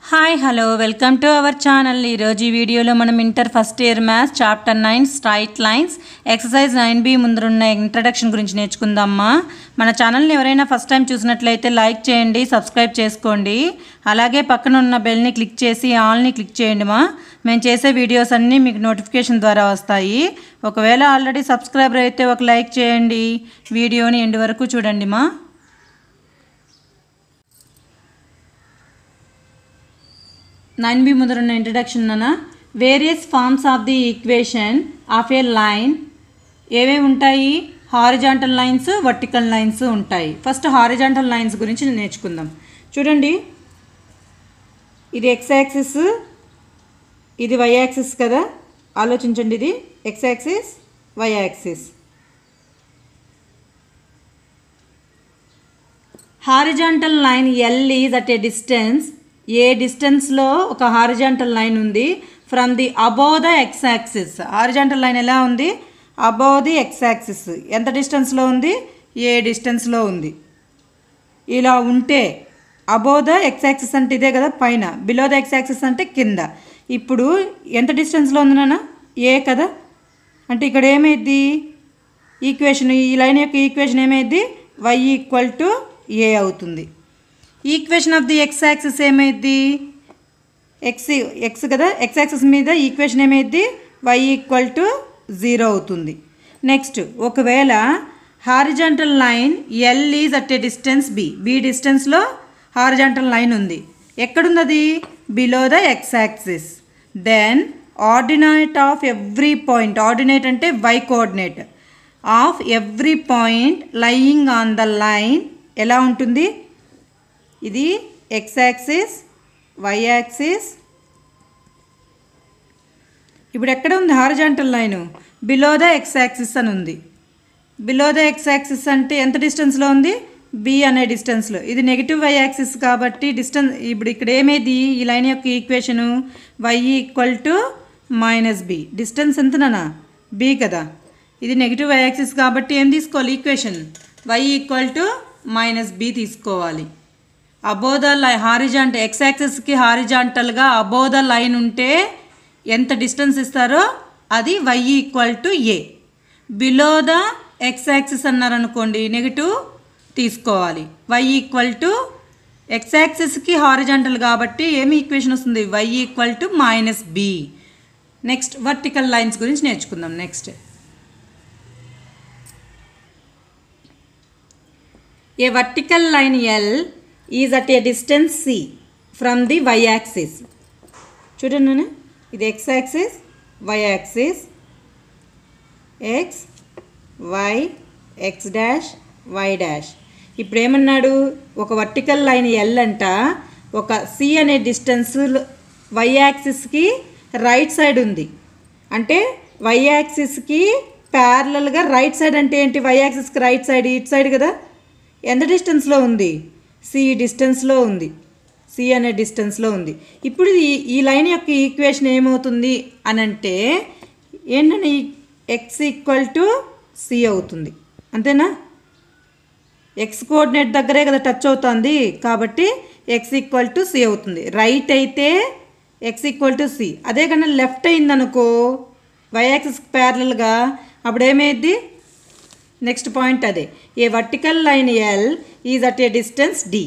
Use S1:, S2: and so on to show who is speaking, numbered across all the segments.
S1: Hi hello welcome to our channel. ఈరోజు ఈ వీడియోలో మనం inter first year maths chapter 9 straight lines exercise 9B ముందున్న ఇంట్రడక్షన్ గురించి నేర్చుకుందామా. మన ఛానల్ని ఎవరైనా ఫస్ట్ టైం చూసినట్లయితే లైక్ చేయండి, సబ్స్క్రైబ్ చేసుకోండి. అలాగే పక్కన ఉన్న బెల్ని క్లిక్ చేసి ఆల్ని క్లిక్ చేయండి మా. మేము చేసే వీడియోస్ అన్నీ మీకు నోటిఫికేషన్ ద్వారా వస్తాయి. ఒకవేళ ఆల్రెడీ సబ్స్క్రైబర్ అయితే ఒక లైక్ చేయండి, వీడియోని ఎండ్ వరకు చూడండి మా. 9B ముందరున్న ఇంట్రడక్షన్ అన్న various forms of the equation of a line ఏవేవి ఉంటాయి? హారిజాంటల్ లైన్స్, వర్టికల్ లైన్స్ ఉంటాయి. ఫస్ట్ హారిజాంటల్ లైన్స్ గురించి నేర్చుకుందాం. చూడండి, ఇది ఎక్స్ యాక్సిస్, ఇది వై యాక్సిస్ కదా. ఆలోచించండి, ఇది X axis, why axis. Horizontal line L is at a distance, A డిస్టెన్స్లో ఒక హారిజాంటల్ లైన్ ఉంది from the above the X axis. Horizontal line ఎలా ఉంది? Above the X axis. ఎంత డిస్టెన్స్లో ఉంది? ఏ డిస్టెన్స్లో ఉంది. ఇలా ఉంటే అబోవ్ ద ఎక్స్ యాక్సిస్ అంటే ఇదే కదా పైన, బిలో ద ఎక్స్ యాక్సిస్ అంటే కింద. ఇప్పుడు ఎంత డిస్టెన్స్లో ఉంది నాన్న? ఏ కదా. అంటే ఇక్కడ ఏమైద్ది ఈక్వేషన్, ఈ లైన్ యొక్క ఈక్వేషన్ ఏమైద్ది? వై ఈక్వల్ టు ఏ అవుతుంది. Equation of the X axis ఏమైద్ది? ఎక్స్ కదా, ఎక్స్ యాక్సిస్ మీద ఈక్వేషన్ ఏమైద్ది? వై ఈక్వల్ టు 0 అవుతుంది. నెక్స్ట్, ఒకవేళ horizontal line L is at a distance B, B డిస్టెన్స్లో హారిజాంటల్ లైన్ ఉంది. ఎక్కడుంది అది? Below the X axis. Then ordinate of every point, ordinate అంటే Y coordinate, of every point lying on the line ఎలా ఉంటుంది? ఇది X axis, why axis. ఇప్పుడు ఎక్కడ ఉంది horizontal line? Below the X axis అని ఉంది. బిలో ద ఎక్స్ యాక్సిస్ అంటే ఎంత డిస్టెన్స్లో ఉంది? బి అనే డిస్టెన్స్లో. ఇది నెగిటివ్ వై యాక్సిస్ కాబట్టి డిస్టెన్స్, ఇప్పుడు ఇక్కడ ఏమేది ఈ లైన్ యొక్క equation? Y equal to minus B. Distance ఎంతనా? బి కదా. ఇది నెగిటివ్ వై యాక్సిస్ కాబట్టి ఏం తీసుకోవాలి equation? Y equal to minus B తీసుకోవాలి. Above the line, horizontal X యాక్సిస్కి హారిజాంటల్గా అబోవ్ ద లైన్ ఉంటే ఎంత డిస్టెన్స్ ఇస్తారో అది Y equal to A. Below the X axis అన్నారనుకోండి, నెగిటివ్ తీసుకోవాలి. Y equal to X యాక్సిస్కి horizontal కాబట్టి ఏమి ఈక్వేషన్ వస్తుంది? Y equal to minus B. Next, vertical lines గురించి నేర్చుకుందాం. Next, a vertical line L is at a distance C from the y axis. చూడండి నాన్న, ఇది X axis, why axis, x y, x dash, y dash. ఇప్పుడు ఏమన్నాడు? ఒక vertical line L అంట ఒక సి అనే డిస్టెన్స్ వై యాక్సిస్కి రైట్ సైడ్ ఉంది. అంటే వై యాక్సిస్కి ప్యారలల్గా రైట్ సైడ్ అంటే ఏంటి? వై యాక్సిస్కి రైట్ సైడ్ ఇటు సైడ్ కదా. ఎంత డిస్టెన్స్లో ఉంది? సి డిస్టెన్స్లో ఉంది, సి అనే డిస్టెన్స్లో ఉంది. ఇప్పుడు ఈ లైన్ యొక్క ఈక్వేషన్ ఏమవుతుంది అని అంటే ఏంటంటే ఎక్స్ ఈక్వల్ టు సి అవుతుంది. అంతేనా? ఎక్స్ కోఆర్డినేట్ దగ్గరే కదా టచ్ అవుతుంది కాబట్టి ఎక్స్ ఈక్వల్ టు సి అవుతుంది. రైట్ అయితే ఎక్స్ ఈక్వల్ టు సి. అదే కన్నా లెఫ్ట్ అయిందనుకో వై యాక్సిస్కి ప్యారలల్గా, అప్పుడు ఏమైంది? నెక్స్ట్ పాయింట్ అదే. A vertical line L is at a distance d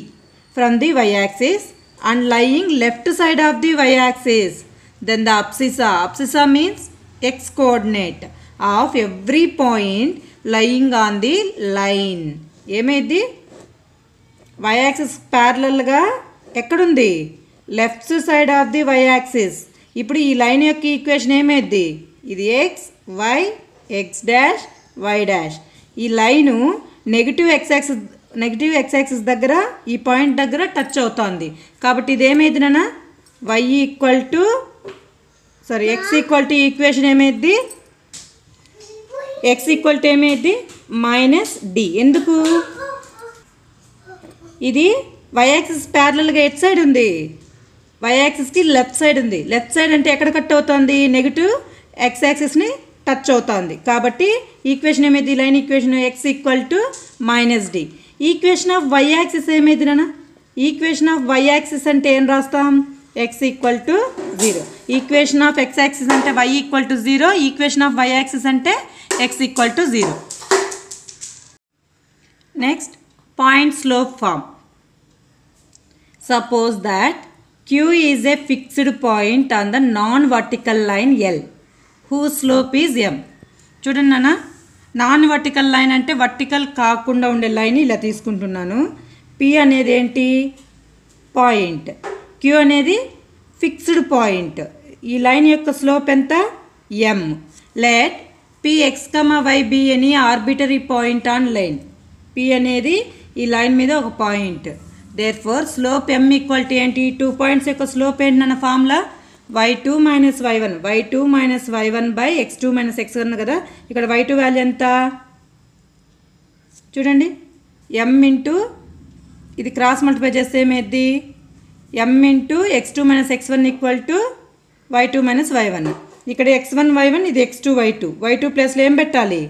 S1: from the y axis and lying left side of the y axis. Then the abscissa, abscissa means x coordinate of every point lying on the line. ఏమైంది? Y axis ప్యారలల్గా ఎక్కడుంది? Left side of the y axis. ఇప్పుడు ఈ line యొక్క equation ఏమైంది? ఇది x y, x dash, y dash. ఈ line negative x axis దగ్గర, ఈ పాయింట్ దగ్గర టచ్ అవుతుంది కాబట్టి ఇది ఏమైంది నాన్న? Y equal to x equal to equation ఏమైంది? ఎక్స్ ఈక్వల్ టు ఏమైంది? Minus D. ఎందుకు? ఇది వై యాక్సిస్ ప్యారలల్గా ఎట్ సైడ్ ఉంది? వై యాక్సిస్కి లెఫ్ట్ సైడ్ ఉంది. లెఫ్ట్ సైడ్ అంటే ఎక్కడ కట్ అవుతుంది? నెగిటివ్ ఎక్స్ యాక్సిస్ని టచ్ అవుతుంది కాబట్టి ఈక్వేషన్ ఏమైంది? Line equation x equal to minus D. Equation of y axis ఏమైంది నాన్న? ఈక్వేషన్ ఆఫ్ వై యాక్సిస్ అంటే ఏం రాస్తాం? x equal to 0. Equation of x axis ante y equal to 0. Equation of y axis ante x equal to 0. Next, point slope form. Suppose that Q is a fixed point on the non-vertical line L, whose slope is m. చూడండి నాన్న, non vertical line అంటే vertical కాకుండా ఉండే line ఇలా తీసుకుంటున్నాను. P అనేది ఏంటి? Point. Q అనేది ఫిక్స్డ్ పాయింట్. ఈ లైన్ యొక్క స్లోప్ ఎంత? m. Let Px, y be any arbitrary point on line. P అనేది ఈ లైన్ మీద ఒక point. Therefore slope m equal to ఏంటి? 2 పాయింట్స్ యొక్క స్లోప్ ఏంటి అన్న formula y2 minus y1. y2 minus y1 by x2 minus x1 కదా. ఇక్కడ y2 వాల్యూ ఎంత? చూడండి, m ఇంటూ ఇది క్రాస్ మల్టిప్లై చేస్తే ఏమైంది? m into x2 minus x1 equal to y2 minus y1. ఇక్కడ x1 y1, ఇది x2 y2. y2 ప్లస్లో ఏం పెట్టాలి?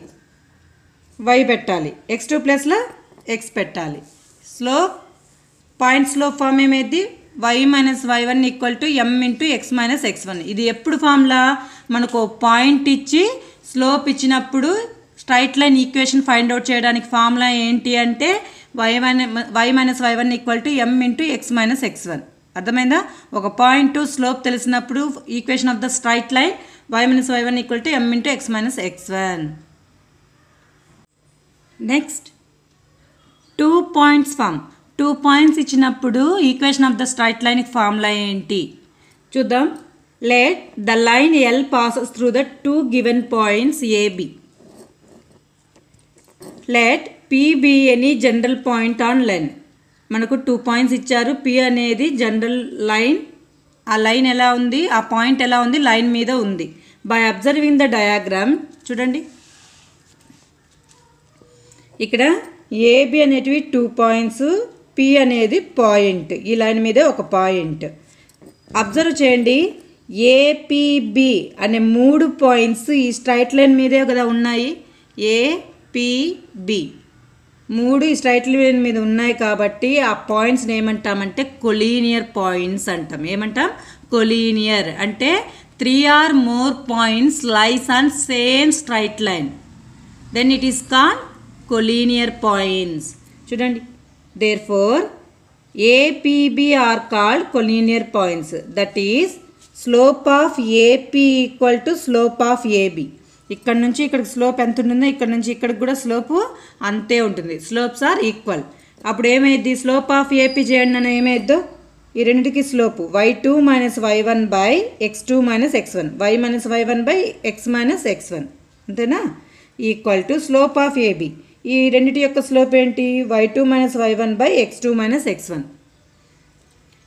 S1: y పెట్టాలి. x2 ప్లస్లో x పెట్టాలి. స్లోప్ పాయింట్ స్లోప్ ఫామ్ ఏమైంది? y minus y1 equal to m into x minus x1. ఇది ఎప్పుడు ఫార్ములా? మనకు పాయింట్ ఇచ్చి స్లోప్ ఇచ్చినప్పుడు straight line equation find out చేయడానికి ఫార్ములా ఏంటి అంటే y minus y1 equal to m into x minus x1. అర్థమైందా? ఒక పాయింట్ స్లోప్ తెలిసినప్పుడు equation of the straight line y minus y1 equal to m into x minus x1. Next, 2 points form. 2 points ఇచ్చినప్పుడు equation of the straight line formula ఏంటి చూద్దాం. Let the line L passes through the 2 given points AB. Let P be any general point on line. మనకు 2 points ఇచ్చారు. P అనేది general line. ఆ line ఎలా ఉంది? ఆ పాయింట్ ఎలా ఉంది? లైన్ మీద ఉంది. బై అబ్జర్వింగ్ ద డయాగ్రామ్ చూడండి, ఇక్కడ AB అనేటివి 2 పాయింట్స్, P అనేది పాయింట్. ఈ లైన్ మీదే ఒక పాయింట్. అబ్జర్వ్ చేయండి, APB అనే 3 పాయింట్స్ ఈ స్ట్రైట్ లైన్ మీదే కదా ఉన్నాయి. APB 3 ఈ స్ట్రైట్ లైన్ మీద ఉన్నాయి కాబట్టి ఆ పాయింట్స్ని ఏమంటామంటే కొలీనియర్ పాయింట్స్ అంటాం. ఏమంటాం? కొలీనియర్. అంటే 3 or more points lies on same straight line, then it is called collinear points. చూడండి, therefore APB are called collinear points. That is, slope of AP equal to slope of AB. ఇక్కడ నుంచి ఇక్కడికి slope ఎంత ఉంటుందో ఇక్కడ నుంచి ఇక్కడికి కూడా స్లోపు అంతే ఉంటుంది. Slopes are equal. అప్పుడు ఏమైద్ది? స్లోప్ ఆఫ్ AP చేయండి అని ఏమైద్దో, ఈ రెండింటికి slope y2 minus y1 by x2 minus x1, y minus y1 by x minus x1, అంతేనా? Equal to slope of AB. ఈ రెండింటి యొక్క స్లోప్ ఏంటి? y2 minus y1 by x2 minus x1.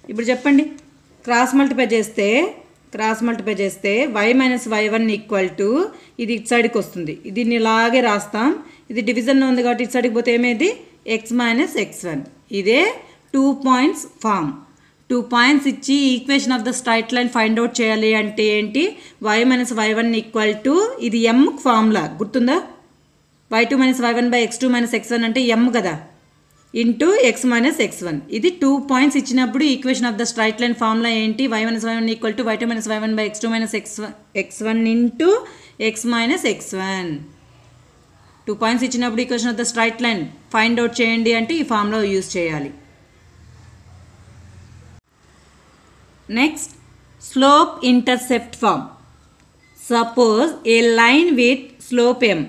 S1: ఇప్పుడు చెప్పండి, క్రాస్ మల్టిప్లై చేస్తే y minus y1 equal to ఇది ఇటు సైడ్కి వస్తుంది. దీన్ని ఇలాగే రాస్తాం. ఇది డివిజన్లో ఉంది కాబట్టి ఇటు సైడ్కి పోతే ఏమైంది? x minus x1. ఇదే 2 పాయింట్స్ ఫామ్. 2 పాయింట్స్ ఇచ్చి equation of the straight line find out చేయాలి అంటే ఏంటి? y minus y1 equal to ఇది m ఫార్ములా గుర్తుందా? y2 minus y1 by x2 minus x1 అంటే m కదా, ఇంటూ x మైనస్ x1. ఇది 2 పాయింట్స్ ఇచ్చినప్పుడు equation of the straight line formula ఏంటి? y minus y1 equal to y2 minus y1 by x2 minus x1 into x minus x1. 2 points ఇచ్చినప్పుడు equation of the straight line find out చేయండి అంటే ఈ formula use చేయాలి. Next, slope intercept form. Suppose a line with slope m.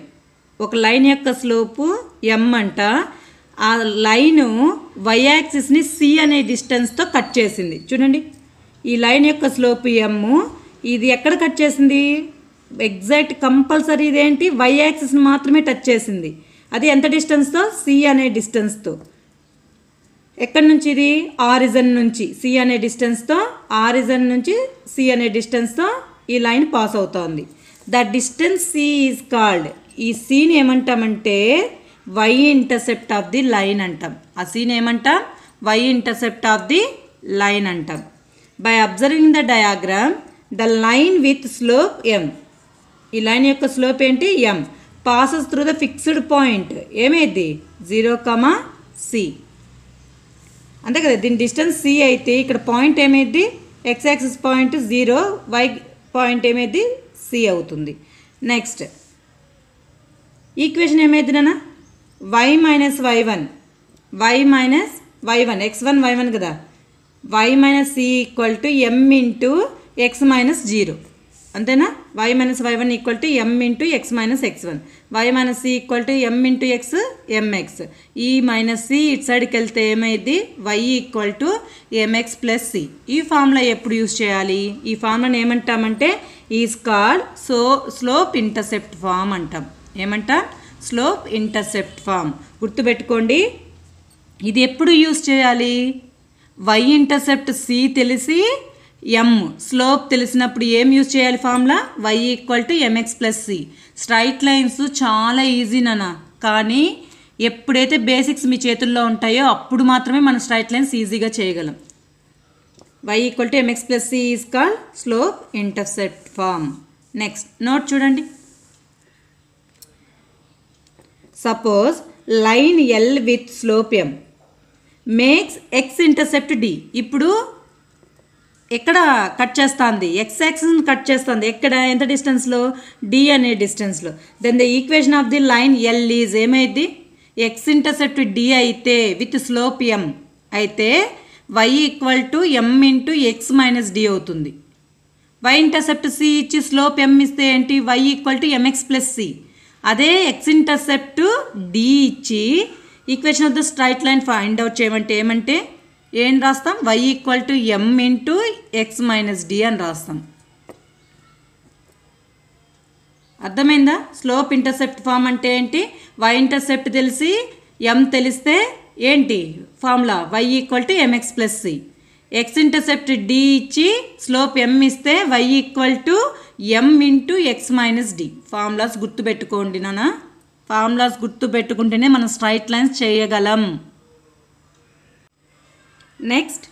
S1: ఒక line యొక్క slope m అంట. ఆ line y యాక్సిస్ని c అనే డిస్టెన్స్తో కట్ చేసింది. చూడండి, ఈ లైన్ యొక్క స్లోపు m. ఇది ఎక్కడ కట్ చేసింది? ఎగ్జాక్ట్ కంపల్సరీ ఇదేంటి? y యాక్సిస్ని మాత్రమే టచ్ చేసింది. అది ఎంత డిస్టెన్స్తో? c అనే డిస్టెన్స్తో. ఎక్కడి నుంచి? ఇది ఆరిజన్ నుంచి c అనే డిస్టెన్స్తో, ఆరిజన్ నుంచి c అనే డిస్టెన్స్తో ఈ లైన్ పాస్ అవుతోంది. The distance c is called. ఈ సీని ఏమంటామంటే y intercept of the line అంటాం. ఆ సీని ఏమంటాం? y intercept of the line అంటాం. By observing the diagram, the line with slope m. ఈ లైన్ యొక్క స్లోప్ ఏంటి? m. Passes through the fixed point. ఏమైంది? 0, c. అంతే కదా. దీని డిస్టెన్స్ c అయితే ఇక్కడ పాయింట్ ఏమైంది? X axis point 0, y point ఏమైంది సి అవుతుంది. నెక్స్ట్ ఈక్వేషన్ ఏమైంది నాన్న, y minus y1 x1 y1 కదా, y minus C equal to m into x minus 0 అంతేనా. y minus y1 equal to m into x minus x1, y minus C equal to m into x mx. ఈ minus C ఇటు సైడ్కి వెళ్తే ఏమైంది, y equal to mx plus C. ఈ formula ఎప్పుడు use చేయాలి, ఈ ఫార్ములాని ఏమంటామంటే is called slope intercept form అంటాం. ఏమంటాం, స్లోప్ ఇంటర్సెప్ట్ ఫార్మ్. గుర్తుపెట్టుకోండి, ఇది ఎప్పుడు యూజ్ చేయాలి, y ఇంటర్సెప్ట్ సి తెలిసి m స్లోప్ తెలిసినప్పుడు ఏం యూజ్ చేయాలి formula, y equal to mx plus C. Straight lines చాలా ఈజీ నాన్న, కానీ ఎప్పుడైతే బేసిక్స్ మీ చేతుల్లో ఉంటాయో అప్పుడు మాత్రమే మనం స్ట్రైట్ లైన్స్ ఈజీగా చేయగలం. y equal to mx plus c is called slope intercept form. Next note చూడండి. Suppose line L with slope m makes x intercept d. ఇప్పుడు ఎక్కడ కట్ చేస్తుంది, ఎక్స్ యాక్సిస్ని కట్ చేస్తుంది. ఎక్కడ, ఎంత డిస్టెన్స్లో, d అనే డిస్టెన్స్లో. Then the equation of the line L is ఏమైంది, ఎక్స్ ఇంటర్సెప్ట్ d అయితే విత్ స్లోప్ m అయితే y equal to m into x minus d అవుతుంది. y ఇంటర్సెప్ట్ c ఇచ్చి స్లోప్ m ఇస్తే ఏంటి, y equal to mx plus C. అదే x intercept d ఇచ్చి equation of the straight line find out చేయమంటే ఏమంటే ఏం రాస్తాం, y equal to m into x minus d అని రాస్తాం. అర్థమైందా, స్లోప్ ఇంటర్సెప్ట్ ఫార్మ్ అంటే ఏంటి, y ఇంటర్సెప్ట్ తెలిసి m తెలిస్తే ఏంటి formula, y equal to mx plus C. X intercept d ఇచ్చి స్లోప్ m ఇస్తే y equal to m into x minus d. Formulas గుర్తుపెట్టుకోండి నాన్న, ఫార్ములాస్ గుర్తుపెట్టుకుంటేనే మనం స్ట్రైట్ లైన్స్ చేయగలం. Next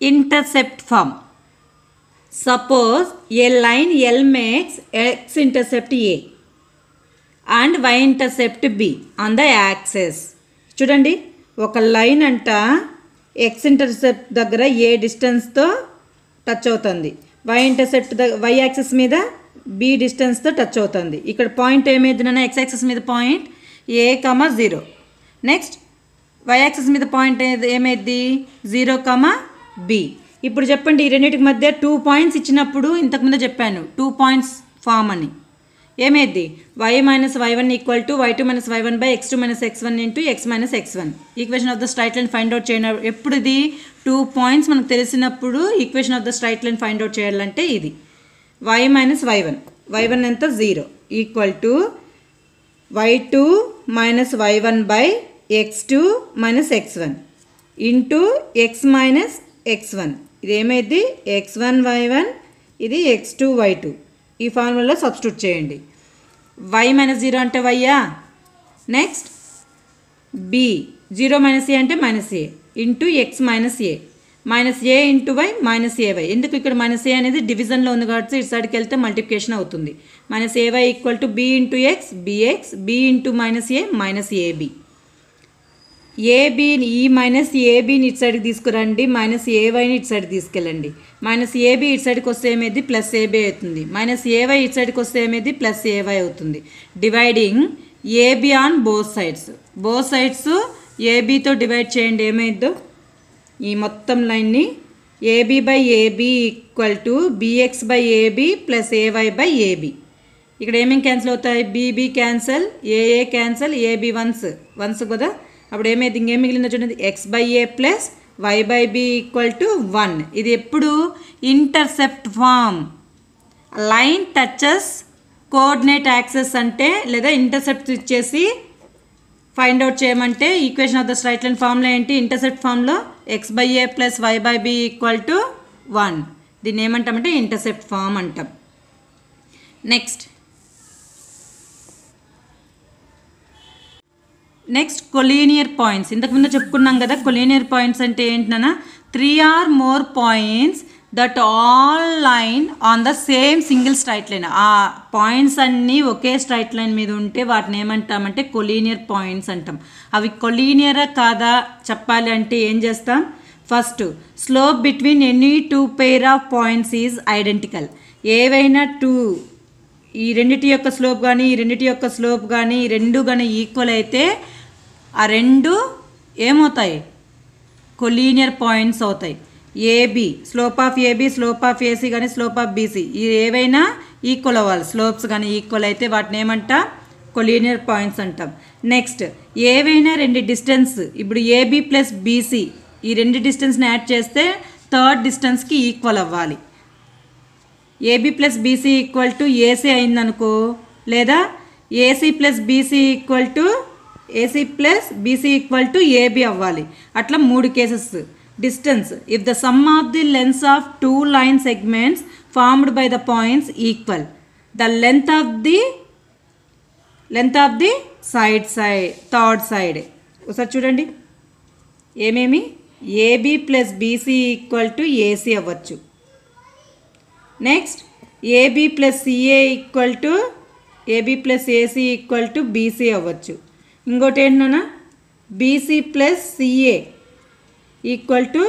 S1: intercept form. Suppose a line L makes x intercept a and y intercept b on the axes. చూడండి, ఒక line అంట x intercept దగ్గర A డిస్టెన్స్తో టచ్ అవుతుంది, y ఇంటర్సెప్ట్ y యాక్సిస్ మీద b డిస్టెన్స్తో టచ్ అవుతుంది. ఇక్కడ పాయింట్ ఏమైంది నాన్న, x యాక్సిస్ మీద point a, 0. Next y axis మీద పాయింట్ ఏమైంది 0, b. ఇప్పుడు చెప్పండి, ఈ రెండింటికి మధ్య 2 పాయింట్స్ ఇచ్చినప్పుడు ఇంతకుముందు చెప్పాను 2 పాయింట్స్ ఫామ్ అని. ఏమైంది, y minus y1 equal to y2 minus y1 by x2 minus x1 into x minus x1. Equation of the straight line find out చేయడం ఎప్పుడు, ఇది 2 పాయింట్స్ మనకు తెలిసినప్పుడు equation of the straight line find out చేయాలంటే ఇది y minus y1 ఎంత 0 equal to y2 minus y1 by x2 minus x1 into x minus x1. ఇది ఏమైంది, x1 y1, ఇది x2 y2. ఈ ఫార్ములాలో సబ్స్టిట్యూట్ చేయండి. y మైనస్ 0 అంటే వైయా. నెక్స్ట్ b 0 మైనస్ ఏ అంటే minus a into x minus a, minus a into y minus a y. ఎందుకు ఇక్కడ మైనస్ ఏ అనేది డివిజన్లో ఉంది కాబట్టి ఇటు సైడ్కి వెళ్తే మల్టిప్లికేషన్ అవుతుంది. Minus a y equal to b into x bx, b into minus a minus a b. ఏబిని ఈ మైనస్ ఏబిని ఇటు సైడ్కి తీసుకురండి, మైనస్ ఏవైని ఇటు సైడ్కి తీసుకెళ్ళండి. మైనస్ ఏబి ఇటు సైడ్కి వస్తే ఏమైంది, ప్లస్ ఏబి అవుతుంది. మైనస్ ఏవై ఇటు సైడ్కి వస్తే ఏమైంది, ప్లస్ ఏవై అవుతుంది. Dividing a b on both sides ఏబితో డివైడ్ చేయండి. ఏమైందో ఈ మొత్తం లైన్ని a b by a b equal to b x by a b plus a y by a b. ఇక్కడ ఏమేమి క్యాన్సిల్ అవుతాయి, b b cancel, a a cancel, a b ones కదా. అప్పుడు ఏమైంది, ఇంకేం మిగిలిందో చూడండి, x by a plus y by b equal to 1. ఇది ఎప్పుడు intercept form. Line touches coordinate axes అంటే లేదా ఇంటర్సెప్ట్ ఇచ్చేసి ఫైండ్ అవుట్ చేయమంటే equation of the straight line ఫార్మ్లో ఏంటి, ఇంటర్సెప్ట్ ఫార్మ్లో x by a plus y by b equal to 1. దీన్ని ఏమంటామంటే ఇంటర్సెప్ట్ ఫార్మ్ అంటాం. Next collinear points. ఇంతకుముందు చెప్పుకున్నాం కదా, కొలీనియర్ పాయింట్స్ అంటే ఏంటన్నా, 3 or more points that all line on the same single straight line. ఆ పాయింట్స్ అన్నీ ఒకే స్ట్రైట్ లైన్ మీద ఉంటే వాటిని ఏమంటామంటే కొలీనియర్ పాయింట్స్ అంటాం. అవి కొలీనియరా కాదా చెప్పాలి అంటే ఏం చేస్తాం, first slope between any two pair of points is identical. ఏవైనా ఈ రెండిటి యొక్క స్లోప్ కానీ ఈ రెండిటి యొక్క స్లోప్ కానీ ఈ రెండు కానీ ఈక్వల్ అయితే ఆ రెండు ఏమవుతాయి, కొలీనియర్ పాయింట్స్ అవుతాయి. AB slope of AB, slope of AC కానీ స్లోప్ ఆఫ్ బీసీ ఈ ఏవైనా ఈక్వల్ అవ్వాలి. స్లోప్స్ కానీ ఈక్వల్ అయితే వాటిని ఏమంటాం, కొలీనియర్ పాయింట్స్ అంటాం. నెక్స్ట్ ఏవైనా రెండు డిస్టెన్స్, ఇప్పుడు ఏబి ప్లస్ బీసీ ఈ రెండు డిస్టెన్స్ని యాడ్ చేస్తే థర్డ్ డిస్టెన్స్కి ఈక్వల్ అవ్వాలి. A b plus b c equal to a c అయిందనుకో, లేదా a c plus b c equal to a b అవ్వాలి. అట్లా 3 cases. Distance if the sum of the lengths of 2 line segments formed by the points equal the length of the third side. ఒకసారి చూడండి, ఏమేమి a b plus b c equal to a c అవ్వచ్చు. Next a b plus c a a b plus a c equal to BC అవ్వచ్చు. ఇంకోటి ఏంటన్నా BC plus CA equal to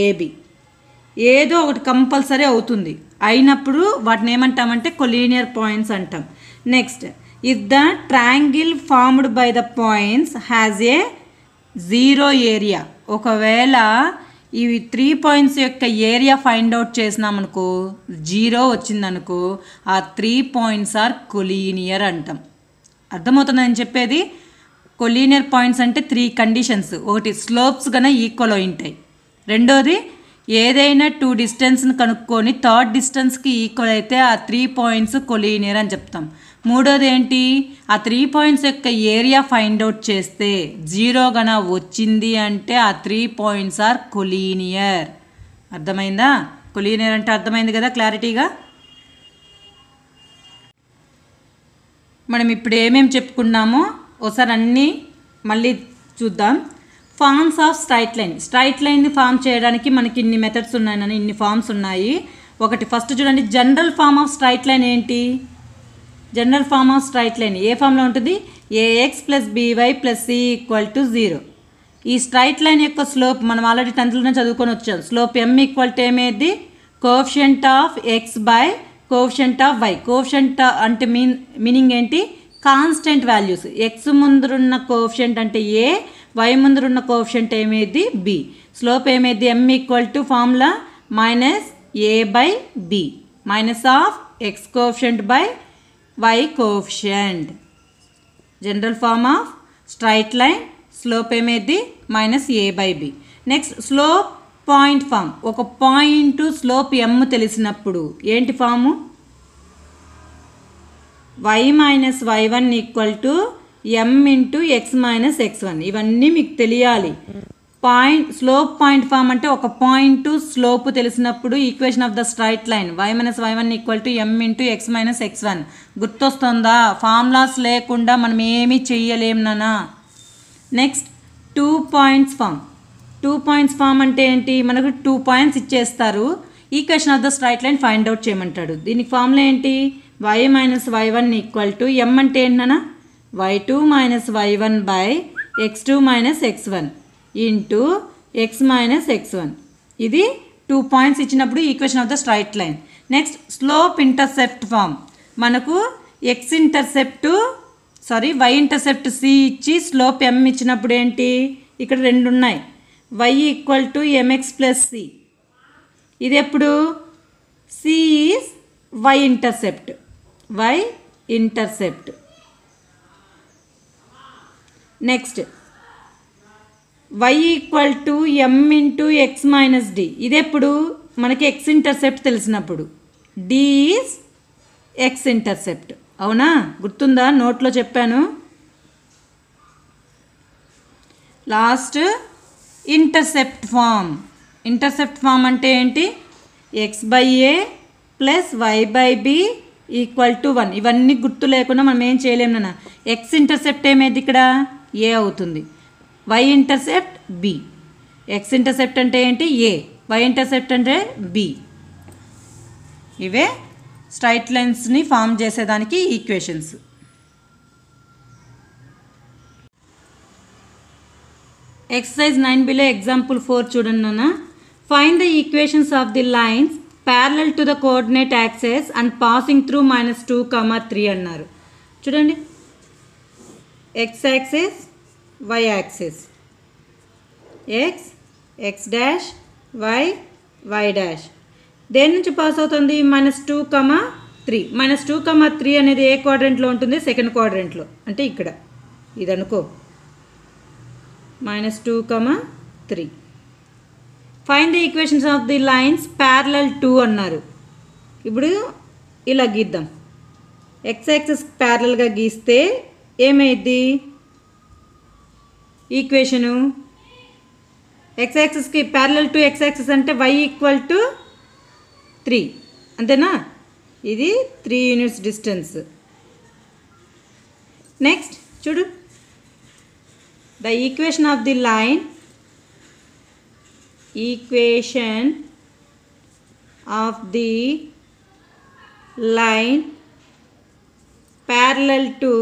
S1: AB. ఏదో ఒకటి compulsory అవుతుంది. అయినప్పుడు వాటిని ఏమంటామంటే కొలీనియర్ పాయింట్స్ అంటాం. Next if the triangle formed by the points has a zero area, ఒకవేళ ఇవి 3 పాయింట్స్ యొక్క ఏరియా ఫైండ్ అవుట్ చేసినామనుకో, 0 వచ్చిందనుకో, ఆ 3 పాయింట్స్ ఆర్ కొలీనియర్ అంటాం. అర్థమవుతుంది నేను చెప్పేది? కొలీనియర్ పాయింట్స్ అంటే 3 కండిషన్స్. ఒకటి స్లోప్స్ కన్నా ఈక్వల్ అయి ఉంటాయి. రెండోది ఏదైనా 2 డిస్టెన్స్ని కనుక్కొని థర్డ్ డిస్టెన్స్కి ఈక్వల్ అయితే ఆ 3 పాయింట్స్ కొలీనియర్ అని చెప్తాం. మూడోది ఏంటి, ఆ 3 పాయింట్స్ యొక్క ఏరియా ఫైండ్ అవుట్ చేస్తే 0 గన వచ్చింది అంటే ఆ 3 పాయింట్స్ ఆర్ కొలీనియర్. అర్థమైందా? కొలీనియర్ అంటే అర్థమైంది కదా క్లారిటీగా? మనం ఇప్పుడు ఏమేమి చెప్పుకున్నామో ఒకసారి అన్నీ మళ్ళీ చూద్దాం. ఫార్మ్స్ ఆఫ్ స్ట్రైట్ లైన్ని ఫామ్ చేయడానికి మనకి ఇన్ని మెథడ్స్ ఉన్నాయని, ఇన్ని ఫార్మ్స్ ఉన్నాయి. ఒకటి ఫస్ట్ చూడండి, general form of straight line ఏంటి? General form of straight line a ఫామ్లో ఉంటుంది? A x plus b y plus c equal to 0. ఈ స్ట్రైట్ లైన్ యొక్క స్లోప్ మనం ఆల్రెడీ 10th చదువుకొని వచ్చాం. స్లోప్ ఎం ఈక్వల్ టు ఏమేది? Coefficient of x by coefficient of y. Coefficient అంటే మీనింగ్ ఏంటి? Constant values. ఎక్స్ ముందురున్న కోఎఫిషియంట్ అంటే ఏ, వై ముందురున్న కోఎఫిషియంట్ ఏమేది? బి. స్లోప్ ఏమేది? M equal to formula minus a by b, minus of x coefficient by y coefficient. General form of straight line slope ఏమేది? Minus a by b. Next slope point form. ఒక point slope m తెలిసినప్పుడు ఏంటి form? y minus y1 equal to m into x minus x1. ఇవన్నీ మీకు తెలియాలి. Slope point form అంటే ఒక point slope తెలిసినప్పుడు equation of the straight line y minus y1 equal to m into x minus x1. గుర్తొస్తుందా? Formulas లేకుండా మనం ఏమీ చెయ్యలేం నానా. Next 2 points form. 2 points form అంటే ఏంటి? మనకు 2 పాయింట్స్ ఇచ్చేస్తారు, equation of the straight line find out చేయమంటాడు. దీనికి ఫార్ములా ఏంటి? y minus y1 equal to m అంటే ఏంటన్నా? y2 minus y1 by x2 minus x1 into x minus x1. ఇది 2 పాయింట్స్ ఇచ్చినప్పుడు equation of the straight line. Next slope intercept form. మనకు y intercept c ఇచ్చి slope m ఇచ్చినప్పుడు ఏంటి? ఇక్కడ 2 ఉన్నాయి. y equal to m x plus c. ఇది ఎప్పుడు? C is y intercept. Next y equal to m into x minus d. ఇది ఎప్పుడు? మనకి ఎక్స్ ఇంటర్సెప్ట్ తెలిసినప్పుడు. D is x intercept. అవునా? గుర్తుందా? నోట్లో చెప్పాను. Last intercept form. Intercept form అంటే ఏంటి? X by a plus y by b equal to 1. ఇవన్నీ గుర్తు లేకుండా మనం ఏం చేయలేము నాన్న. ఎక్స్ ఇంటర్సెప్ట్ ఏమేది? ఇక్కడ ఏ అవుతుంది. Y intercept B. X intercept అంటే ఏంటి? ఏ. వై ఇంటర్సెప్ట్ అంటే బి. ఇవే స్ట్రైట్ లైన్స్ని ఫామ్ చేసేదానికి ఈక్వేషన్స్. Exercise 9bలో example 4 చూడండి నాన్న. Find the equations of the lines parallel to the coordinate axis and passing through -2, 3 అన్నారు. చూడండి, x axis, y axis, x dash, y dash. దేని నుంచి పాస్ అవుతుంది? -2, 3. -2, 3 అనేది ఏ క్వాడ్రంట్లో ఉంటుంది? సెకండ్ క్వాడ్రంట్లో, అంటే ఇక్కడ ఇది అనుకో. -2, 3. Find the equations of the lines parallel to అన్నారు. ఇప్పుడు ఇలా గీద్దాం. ఎక్స్ యాక్సిస్ ప్యారలల్గా గీస్తే ఏమైంది ఈక్వేషను? ఎక్స్ యాక్సిస్కి ప్యారలల్ టు ఎక్స్ యాక్సిస్ అంటే y = 3, అంతేనా? ఇది 3 యూనిట్స్ డిస్టెన్స్. నెక్స్ట్ చూడు, the equation of the line parallel to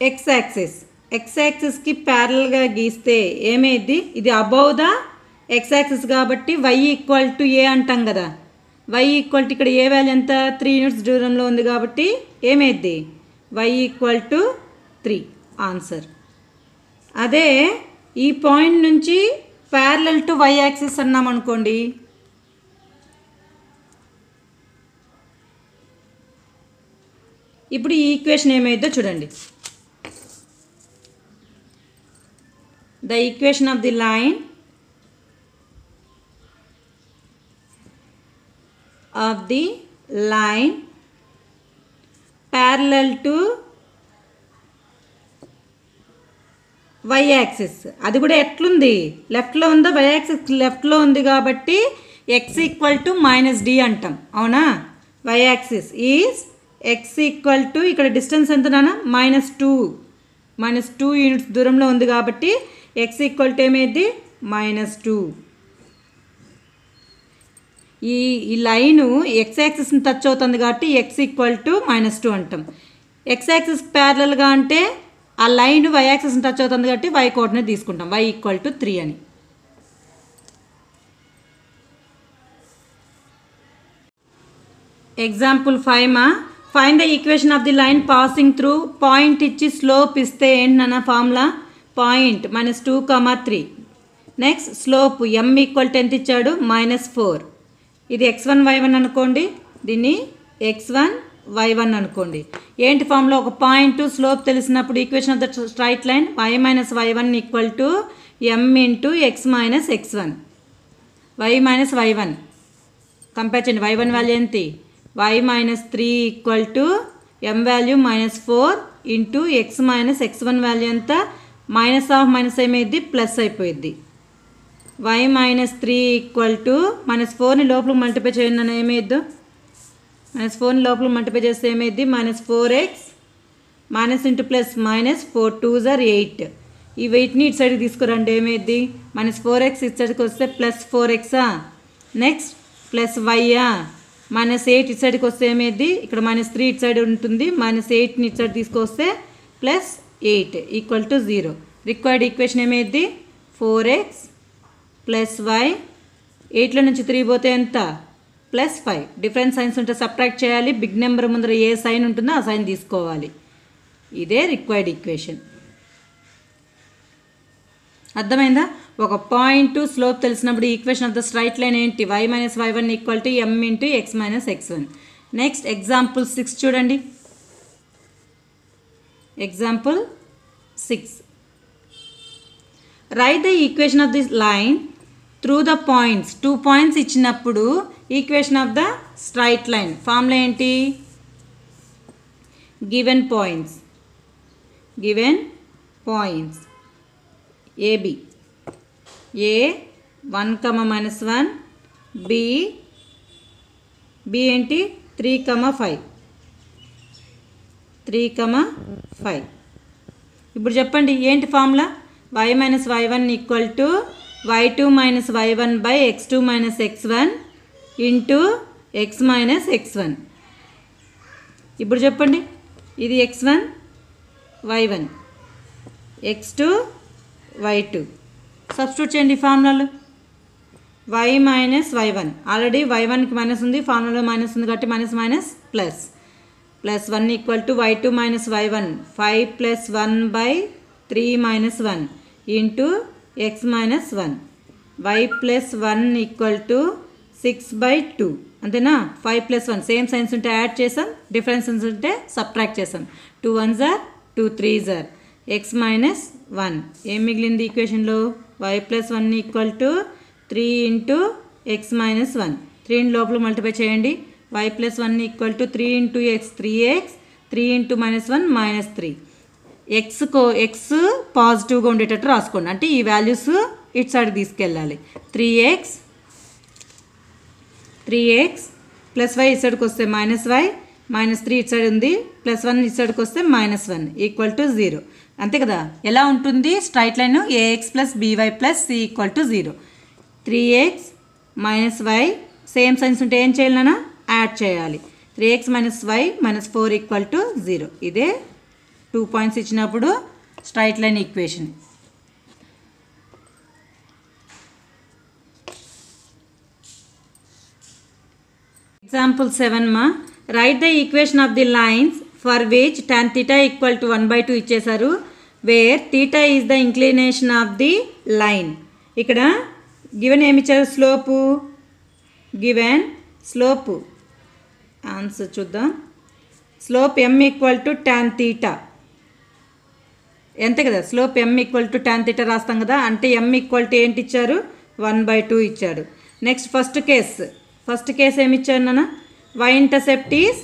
S1: x axis. x axis కి ప్యారలల్ గా గీస్తే ఏమైంది? ఇది అబౌవ్ ద x axis కాబట్టి y = a అంటాం కదా. y = ఇక్కడ ఏ వాల్యూ ఎంత? 3 యూనిట్స్ దూరంలో ఉంది కాబట్టి ఏమైంది? y = 3 answer. అదే ఈ పాయింట్ నుంచి ప్యారలల్ టు y యాక్సిస్ అన్నాం అనుకోండి, ఇప్పుడు ఈ ఈక్వేషన్ ఏమైందో చూడండి. The equation of the line parallel to y axis. అది కూడా ఎట్లుంది? లెఫ్ట్లో ఉందా? y యాక్సిస్ లెఫ్ట్లో ఉంది కాబట్టి x = -d అంటాం, అవునా? y యాక్సిస్ ఈజ్ x = ఇక్కడ డిస్టెన్స్ ఎంత నాన్న? -2 యూనిట్స్ దూరంలో ఉంది కాబట్టి x = ఏమైంది? -2. ఈ లైను ఎక్స్ యాక్సిస్ని టచ్ అవుతుంది కాబట్టి x = -2 అంటాం. ఎక్స్ యాక్సిస్ ప్యారలల్గా అంటే ఆ లైన్ y యాక్సిస్ని టచ్ అవుతుంది కాబట్టి y కోఆర్డినేట్ తీసుకుంటాం, y = 3 అని. Example 5 find the equation of the line passing through. Point ఇచ్చి స్లోప్ ఇస్తే ఏంటన్నా formula? Point -2, 3. Next slope m = ఎంత ఇచ్చాడు? -4. ఇది x1 y1 అనుకోండి, దీన్ని x1 y1 అనుకోండి. ఏంటి ఫామ్లో? ఒక పాయింట్ స్లోప్ తెలిసినప్పుడు equation of the straight line y - y1 = m × x - x1. y - y1 compare చేయండి. y1 వాల్యూ ఏంటి? y - 3 = m value -4 into x - x1 value ఎంత? మైనస్ ఆఫ్ మైనస్ ఏమైంది? ప్లస్ అయిపోయింది. y - 3 = -4ని లోపల మల్టిప్లై చేయండి అని ఏమైద్దు? -4ని లోపల మల్టిప్లై చేస్తే ఏమైద్ది? -4x -+, -4 2s are 8. ఈ 8ని ఇటు సైడ్కి తీసుకురండి, ఏమైద్ది? -4x ఇటు సైడ్కి వస్తే +4x. నెక్స్ట్ +y, -8 ఇటు సైడ్కి వస్తే ఏమైద్ది? ఇక్కడ -3 ఇటు సైడ్ ఉంటుంది, -8ని ఇటు సైడ్ తీసుకొస్తే +8 = 0. రిక్వైర్డ్ ఈక్వేషన్ ఏమైద్ది? 4x + y. 8లో నుంచి 3 పోతే ఎంత? +5. డిఫరెంట్ సైన్స్ ఉంటే సబ్ట్రాక్ట్ చేయాలి. బిగ్ నెంబర్ ముందర ఏ సైన్ ఉంటుందో ఆ సైన్ తీసుకోవాలి. ఇదే రిక్వైర్డ్ ఈక్వేషన్. అర్థమైందా? ఒక పాయింట్ స్లోప్ తెలిసినప్పుడు equation of the straight line ఏంటి? y - y1 = m × x - x1. Next example 6 చూడండి. Example 6. Write the equation of this line through the points. 2 points ఇచ్చినప్పుడు equation of the straight line formula ఏంటి? Given points AB. A 1, -1, B ఏంటి? 3, 5. ఇప్పుడు చెప్పండి ఏంటి formula? y - y1 = y2 - y1 / x2 - x1 into x - x1. ఇప్పుడు చెప్పండి, ఇది x1 y1, x2 y2 substitute చేయండి ఫార్ములాలో. y మైనస్ y1 ఆల్రెడీ y1కి మైనస్ ఉంది, ఫార్ములాలో మైనస్ ఉంది కాబట్టి minus minus plus. Plus 1 equal to y2 minus y1 5 plus 1 by 3 minus 1 into x minus 1. y plus 1 equal to 6 by 2 అంతేనా. 5 plus 1 same signs ఉంటే add చేసాం, డిఫరెన్సెస్ ఉంటే subtract చేసాం. 2 1s are 2 3s are x minus 1. ఏం మిగిలింది ఈక్వేషన్లో? y plus 1 equal to 3 into x minus 1. 3 లోపల multiply చేయండి. y plus 1 equal to 3 into x 3x, 3 into minus 1 minus 3. x పాజిటివ్గా ఉండేటట్టు రాసుకోండి, అంటే ఈ వాల్యూస్ ఇటు సైడ్ తీసుకెళ్ళాలి. 3x ప్లస్ y ఇటు సైడ్కి వస్తే మైనస్ y, మైనస్ 3 ఇటు సైడ్ ఉంది, ప్లస్ 1 ఇటు సైడ్కి వస్తే మైనస్ 1 ఈక్వల్ టు 0. అంతే కదా. ఎలా ఉంటుంది straight line? ax plus by plus c equal to 0. 3x minus y same signs ఉంటే ఏం చేయాలి నాన్న? యాడ్ చేయాలి. 3x minus y minus 4 equal to 0. ఇదే 2 పాయింట్స్ ఇచ్చినప్పుడు స్ట్రైట్ లైన్ ఈక్వేషన్. ఎగ్జాంపుల్ 7 మా. Write the equation of the lines for which tan theta equal to 1/2 ఇచ్చేశారు, where theta is the inclination of the line. ఇక్కడ given ఏమి ఇచ్చారు? Slope. Given slope answer చూద్దాం. Slope m equal to tan theta. ఎంత కదా? Slope m equal to tan theta రాస్తాం కదా, అంటే m ఈక్వల్ టు ఏంటి ఇచ్చారు? 1/2 ఇచ్చాడు. నెక్స్ట్ ఫస్ట్ కేస్ ఏమి ఇచ్చారు నాన్న? y intercept is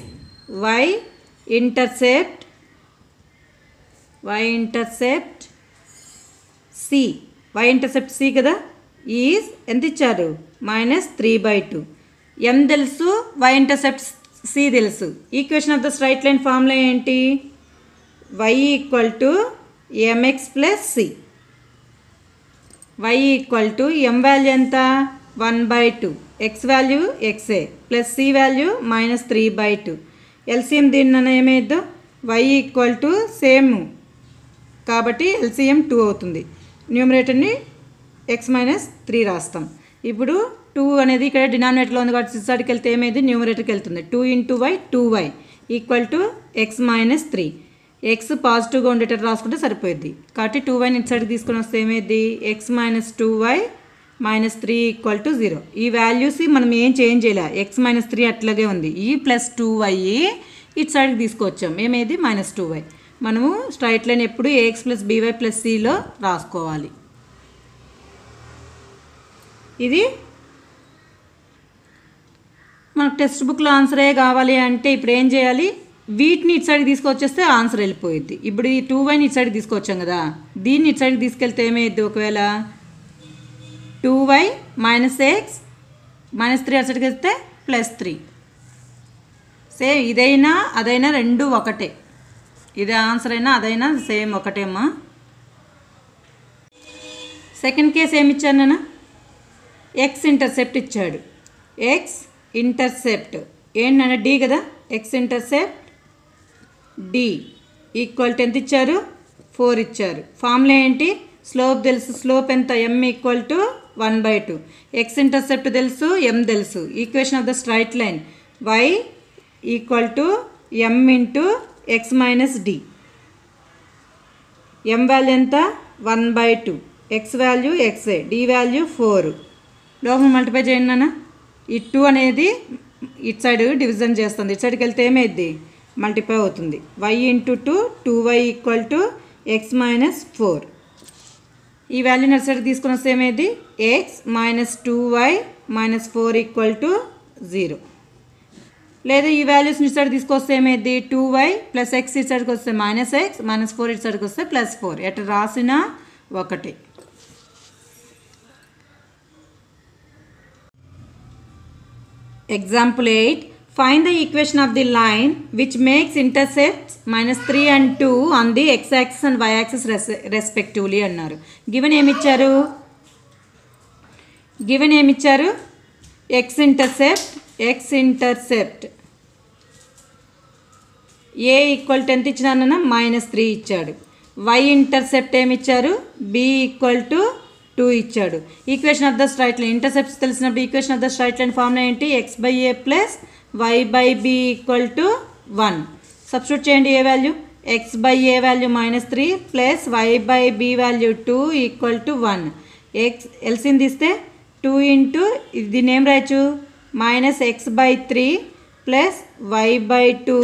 S1: y intercept c కదా, ఈజ్ ఎంత ఇచ్చారు? మైనస్ 3/2. m తెలుసు, y ఇంటర్సెప్ట్ c తెలుసు. Equation of the straight line formula ఏంటి? y equal to mx plus c. y equal to m value ఎంత? 1/2. x value xa plus c value minus 3/2. LCM దీన్ని ఏమైద్దాం? y equal to same కాబట్టి LCM 2 అవుతుంది. న్యూమరేటర్ని x minus 3 రాస్తాం. ఇప్పుడు 2 అనేది ఇక్కడ డినామినేటర్లో ఉంది కాబట్టి సిక్స్కి వెళ్తే ఏమైంది? న్యూమరేటర్కి వెళ్తుంది. 2 into y 2y equal to x minus 3. x పాజిటివ్గా ఉండేటట్టు రాసుకుంటే సరిపోయింది కాబట్టి 2yని ఇటు సైడ్కి తీసుకొని వస్తే ఏమైంది? x minus 2y minus 3 equal to 0. ఈ వాల్యూస్ మనం ఏం చేంజ్ చేయలే, x మైనస్ 3 అట్లాగే ఉంది. ఈ ప్లస్ 2y ఇటు సైడ్కి తీసుకొచ్చాం, ఏమైంది? Minus 2y. మనము స్ట్రైట్ లైన్ ఎప్పుడు ax ప్లస్ by ప్లస్ cలో రాసుకోవాలి. ఇది మనకు టెక్స్ట్ బుక్లో ఆన్సరే కావాలి అంటే ఇప్పుడు ఏం చేయాలి? వీటిని ఇటు సైడ్కి తీసుకొచ్చేస్తే ఆన్సర్ వెళ్ళిపోయింది. ఇప్పుడు ఈ 2yని ఇటు సైడ్కి తీసుకొచ్చాం కదా, దీన్ని ఇటు సైడ్కి తీసుకెళ్తే ఏమైద్ది? ఒకవేళ 2y మైనస్ x మైనస్ 3 అటు సైడ్కి వెళ్తే ప్లస్ 3. సేమ్ ఇదైనా అదైనా రెండు ఒకటే, ఇదే ఆన్సర్ అయినా అదైనా సేమ్ ఒకటేమ్మా. సెకండ్ కేసు ఏమి ఇచ్చాను నేను? ఎక్స్ ఇంటర్సెప్ట్ ఇచ్చాడు. ఎక్స్ ఇంటర్సెప్ట్ ఏంటంటే డి కదా, x intercept D equal to ఎంత ఇచ్చారు? 4 ఇచ్చారు. ఫార్ములా ఏంటి? స్లోప్ తెలుసు, స్లోప్ ఎంత? m equal to 1/2. X intercept తెలుసు, m తెలుసు. Equation of the straight line y equal to m into x minus d. m value ఎంత? 1/2. ఎక్స్ వాల్యూ ఎక్సే, డి వాల్యూ 4. లోపల మల్టిప్లై చేయండి నాన్న. ఈ 2 అనేది ఇటు సైడ్ డివిజన్ చేస్తుంది, ఇటు సైడ్కి వెళ్తే ఏమైద్ది? మల్టిప్లై అవుతుంది. y into 2 2y equal to X minus 4. ఈ వాల్యూని అటు సైడ్ తీసుకుని వస్తే ఏమైంది? X minus 2y minus 4 equal to 0. లేదా ఈ వాల్యూస్ని ఇటు సైడ్ తీసుకొస్తే ఏమైంది? 2y ప్లస్ ఎక్స్ ఇటు సైడ్కి వస్తే మైనస్ ఎక్స్ మైనస్ 4 ఇటు సైడ్కి వస్తే ప్లస్ 4. ఎట్లా రాసినా ఒకటే. Example 8. Find the equation of the line which makes intercepts minus 3 and 2 on the x-axis and y-axis respectively అన్నారు. గివెన్ ఏమిచ్చారు? x intercept a equal to ఎంత ఇచ్చినారన్న? మైనస్ 3 ఇచ్చాడు. వై ఇంటర్సెప్ట్ ఏమి ఇచ్చారు, బి ఈక్వల్ టు 2 ఇచ్చాడు. Equation of the straight line intercepts తెలిసినప్పుడు equation of the straight line formula ఏంటి, x/a plus y/b equal to 1. Substitute చేయండి. A value, x/a value -3 plus y/b value 2 equal to 1. LCM తీస్తే 2 into దీన్ని ఏం రాయొచ్చు, -x/3 plus y/2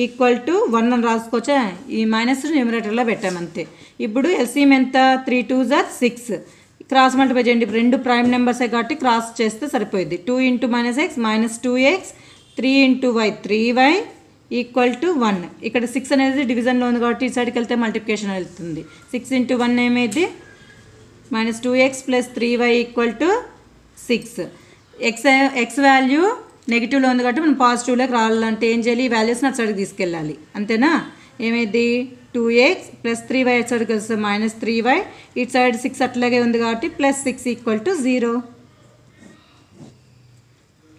S1: equal to 1 అని రాసుకోవచ్చా. ఈ minus న్యూమరేటర్లో పెట్టామంతే. ఇప్పుడు ఎల్సిఎం ఎంత, 3 2s are 6. క్రాస్ మల్టిప్లై చేయండి. రెండు ప్రైమ్ నెంబర్సే కాబట్టి క్రాస్ చేస్తే సరిపోయింది. 2 into -x -2x, 3 into y 3y equal to 1. ఇక్కడ 6 అనేది డివిజన్లో ఉంది కాబట్టి ఈ సైడ్కి వెళ్తే మల్టిప్లికేషన్ వెళ్తుంది. 6 ఇంటూ 1 ఏమైంది, -2x plus 3y equal to 6. X value నెగిటివ్లో ఉంది కాబట్టి మనం పాజిటివ్లోకి రావాలంటే ఏం చేయాలి, ఈ వాల్యూస్ని అటు సైడ్కి తీసుకెళ్ళాలి. అంతేనా. ఏమైంది, 2x ప్లస్ 3y అటు సైడ్కి వస్తే -3y, ఇటు సైడ్ 6 అట్లాగే ఉంది కాబట్టి +6 ఈక్వల్ టు 0.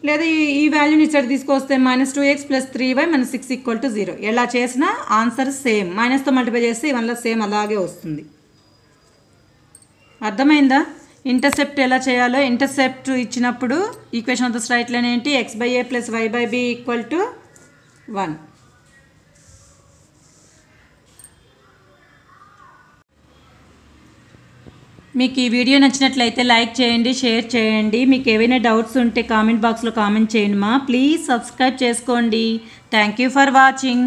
S1: లేదా ఈ వాల్యూని ఇటు సైడ్ తీసుకొస్తే -2x plus 3y -6 equal to 0. ఎలా చేసినా ఆన్సర్ సేమ్. మైనస్తో మల్టిప్లై చేస్తే ఇవల్ల సేమ్ అలాగే వస్తుంది. అర్థమైందా. ఇంటర్సెప్ట్ ఎలా చేయాలో. ఇంటర్సెప్ట్ ఇచ్చినప్పుడు equation of the straight line ఏంటి, x/a plus y/b equal to 1. మీకు ఈ వీడియో నచ్చినట్లయితే లైక్ చేయండి, షేర్ చేయండి. మీకు ఏవైనా డౌట్స్ ఉంటే కామెంట్ బాక్స్లో కామెంట్ చేయండి. ప్లీజ్ సబ్స్క్రైబ్ చేసుకోండి. Thank you for watching.